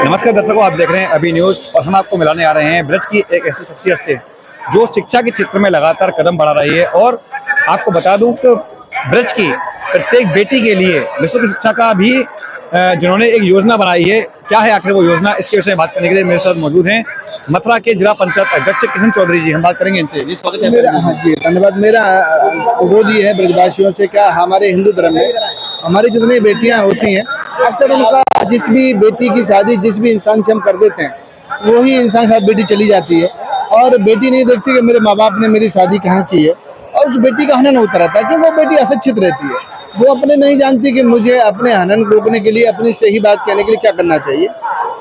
नमस्कार दर्शकों, आप देख रहे हैं अभी न्यूज़ और हम आपको मिलाने आ रहे हैं ब्रज की एक ऐसी शख्सियत से जो शिक्षा के क्षेत्र में लगातार कदम बढ़ा रही है। और आपको बता दूं कि ब्रज की प्रत्येक बेटी के लिए निःशुल्क शिक्षा का भी जिन्होंने एक योजना बनाई है। क्या है आखिर वो योजना, इसके विषय में बात करने के लिए मेरे साथ मौजूद हैं मथुरा के जिला पंचायत अध्यक्ष किशन चौधरी जी। हम बात करेंगे इनसे। जी स्वागत है। मेरा हाँ जी धन्यवाद। मेरा अनुरोध ये है ब्रजवासियों से, क्या हमारे हिंदू धर्म में हमारी जितनी बेटियां होती हैं, अक्सर उनका जिस भी बेटी की शादी जिस भी इंसान से हम कर देते हैं वही इंसान के साथ बेटी चली जाती है और बेटी नहीं देखती कि मेरे माँ बाप ने मेरी शादी कहाँ की है, और उस बेटी का हनन होता रहता है क्योंकि वो बेटी अशिक्षित रहती है। वो अपने नहीं जानती कि मुझे अपने हनन रोकने के लिए, अपनी सही बात कहने के लिए क्या करना चाहिए।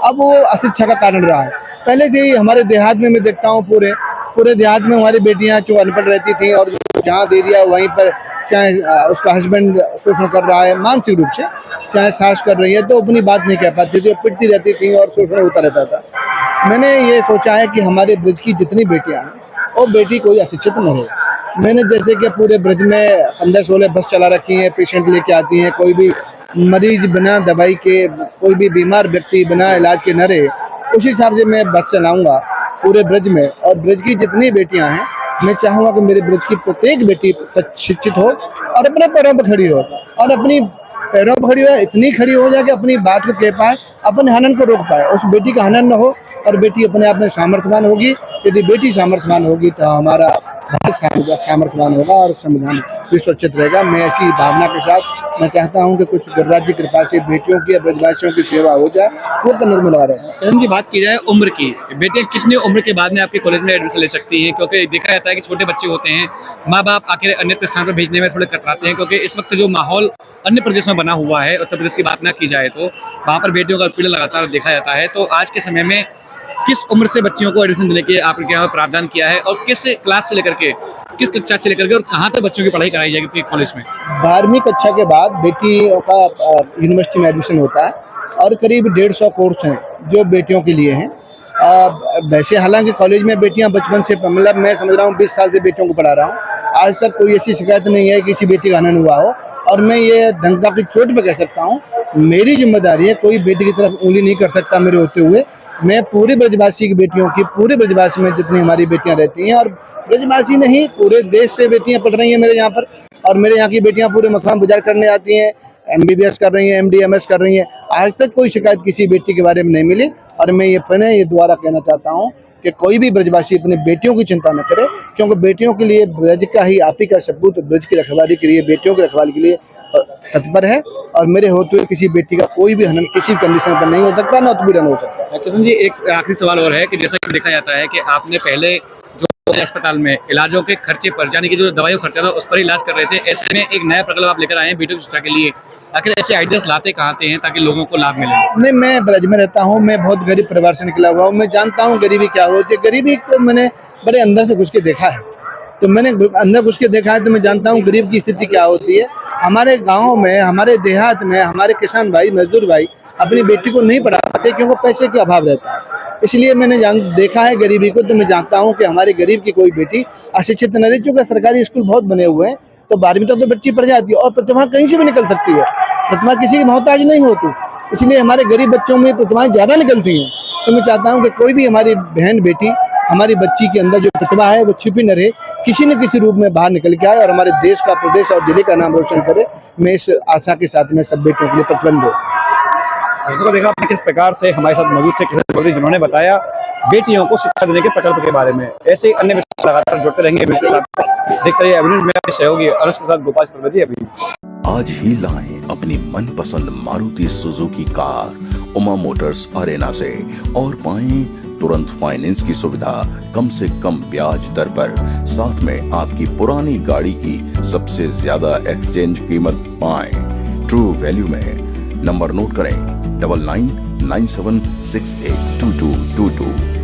अब वो अशिक्षा का कारण रहा है। पहले से ही हमारे देहात में मैं देखता हूँ, पूरे देहात में हमारी बेटियां जो अनपढ़ रहती थी और जहाँ दे दिया वहीं पर, चाहे उसका हस्बैंड शोषण कर रहा है मानसिक रूप से, चाहे सास कर रही है तो अपनी बात नहीं कह पाती थी, पिटती रहती थी और शोषण होता रहता था। मैंने ये सोचा है कि हमारे ब्रज की जितनी बेटियां हैं वो बेटी कोई अशिक्षित न हो। मैंने जैसे कि पूरे ब्रज में 15-16 बस चला रखी हैं, पेशेंट लेके आती हैं, कोई भी मरीज बिना दवाई के, कोई भी बीमार व्यक्ति बिना इलाज के न रहे, उसी हिसाब से मैं बस चलाऊंगा पूरे ब्रज में। और ब्रज की जितनी बेटियां हैं, मैं चाहूँगा कि मेरे ब्रज की प्रत्येक बेटी शिक्षित हो और अपने पैरों पर खड़ी हो, और अपनी पैरों पर खड़ी हो, इतनी खड़ी हो जाए कि अपनी बात को कह पाए, अपने हनन को रोक पाए, उस बेटी का हनन न हो और बेटी अपने आप में सामर्थ्यवान होगी। यदि बेटी सामर्थ्यवान होगी तो हमारा भारत सामर्थ्यवान होगा और संविधान भी सुरक्षित रहेगा। मैं ऐसी भावना के साथ मैं चाहता हूं कि कुछ गणराज्य की कृपा से बेटियों की, ब्रजवासियों की सेवा हो जाए, वो कन्नड़ में लगा रहे हैं। किशन जी, बात की जाए उम्र की, बेटियां कितनी उम्र के बाद में आपके कॉलेज में एडमिशन ले सकती हैं? क्योंकि देखा जाता है कि छोटे बच्चे होते हैं, माँ बाप आखिर अन्य स्थान पर भेजने में थोड़े कतराते हैं, क्योंकि इस वक्त जो माहौल अन्य प्रदेशों में बना हुआ है, उत्तर प्रदेश की बात ना की जाए तो वहाँ पर बेटियों का उत्पीड़न लगातार देखा जाता है। तो आज के समय में किस उम्र से बच्चियों को एडमिशन देने के आपके यहाँ प्रावधान किया है, और किस क्लास से लेकर के, किस कक्षा से लेकर के, और कहाँ तक बच्चों की पढ़ाई कराई जाएगी अपने कॉलेज में? 12वीं कक्षा के बाद बेटियों का यूनिवर्सिटी में एडमिशन होता है और करीब 150 कोर्स हैं जो बेटियों के लिए हैं। वैसे हालांकि कॉलेज में बेटियां बचपन से, मतलब मैं समझ रहा हूँ 20 साल से बेटियों को पढ़ा रहा हूँ, आज तक कोई ऐसी शिकायत नहीं है कि किसी बेटी का हनन हुआ हो। और मैं ये डंका की चोट पे कह सकता हूँ, मेरी जिम्मेदारी है, कोई बेटी की तरफ उंगली नहीं कर सकता मेरे होते हुए। मैं पूरे ब्रजवासी की बेटियों की, पूरे ब्रजवासी में जितनी हमारी बेटियां रहती हैं, और ब्रजवासी नहीं पूरे देश से बेटियां पढ़ रही हैं मेरे यहाँ पर, और मेरे यहाँ की बेटियां पूरे मथुरा में गुजार करने आती हैं, MBBS कर रही हैं, MD MS कर रही हैं। आज तक कोई शिकायत किसी बेटी के बारे में नहीं मिली। और मैं ये द्वारा कहना चाहता हूँ कि कोई भी ब्रजवासी अपनी बेटियों की चिंता न करे, क्योंकि बेटियों के लिए ब्रज का ही, आप ही का सबूत ब्रज की रखवाली के लिए, बेटियों की रखवाली के लिए तत्पर है। और मेरे होते हुए किसी बेटी का कोई भी हनन किसी कंडीशन पर नहीं हो सकता, ना उत्पीड़न हो सकता। किशन जी, एक आखिरी सवाल और है कि जैसा कि देखा जाता है कि आपने पहले जो अस्पताल में इलाजों के खर्चे पर, यानी कि जो दवाइयों खर्चा था उस पर इलाज कर रहे थे, ऐसे में एक नया प्रकल्प आप लेकर आए हैं बेटियों की शिक्षा के लिए। आखिर ऐसे आइडियाज लाते कहाँ से हैं ताकि लोगों को लाभ मिले? नहीं, मैं ब्रज में रहता हूँ, मैं बहुत गरीब परिवार से निकला हुआ हूँ, मैं जानता हूँ गरीबी क्या होती है। गरीबी को मैंने बड़े अंदर से घुस के देखा है, तो मैंने अंदर घुस के देखा है, तो मैं जानता हूँ गरीब की स्थिति क्या होती है। हमारे गाँव में, हमारे देहात में हमारे किसान भाई, मजदूर भाई अपनी बेटी को नहीं पढ़ा पाते क्योंकि पैसे का अभाव रहता है। इसलिए मैंने देखा है गरीबी को, तो मैं जानता हूँ कि हमारे गरीब की कोई बेटी अशिक्षित न रहे। चूँकि सरकारी स्कूल बहुत बने हुए हैं, तो 12वीं तक तो बच्ची पढ़ जाती है और प्रतिभा कहीं से भी निकल सकती है, प्रतिभा किसी की मोहताज नहीं होती। इसलिए हमारे गरीब बच्चों में प्रतिभाएं ज़्यादा निकलती हैं। तो मैं चाहता हूँ कि कोई भी हमारी बहन बेटी, हमारी बच्ची के अंदर जो प्रतिभा है वो छिपी न रहे, किसी न किसी रूप में बाहर निकल के आए और हमारे देश का, प्रदेश और जिले का नाम रोशन करे। मैं इस आशा के साथ में सब बेटियों के लिए प्रतिबद्ध हूँ। दर्शकों, देखा आपने किस प्रकार से हमारे साथ मौजूद थे किशन चौधरी, जिन्होंने बताया बेटियों को शिक्षा देने के प्रकल्प के बारे में। ऐसे ही अन्य विषय लगातार जुड़ते रहेंगे मेरे साथ। देखते रहिए अभी न्यूज़ में आपके सहयोगी अनुज के साथ गोपाल चतुर्वेदी। अभी आज ही लाएं अपनी मनपसंद Maruti Suzuki car Uma Motors Arena से और पाएं तुरंत फाइनेंस की सुविधा कम से कम ब्याज दर पर। साथ में आपकी पुरानी गाड़ी की सबसे ज्यादा एक्सचेंज कीमत पाएं ट्रू वैल्यू में। नंबर नोट करें 9997682222।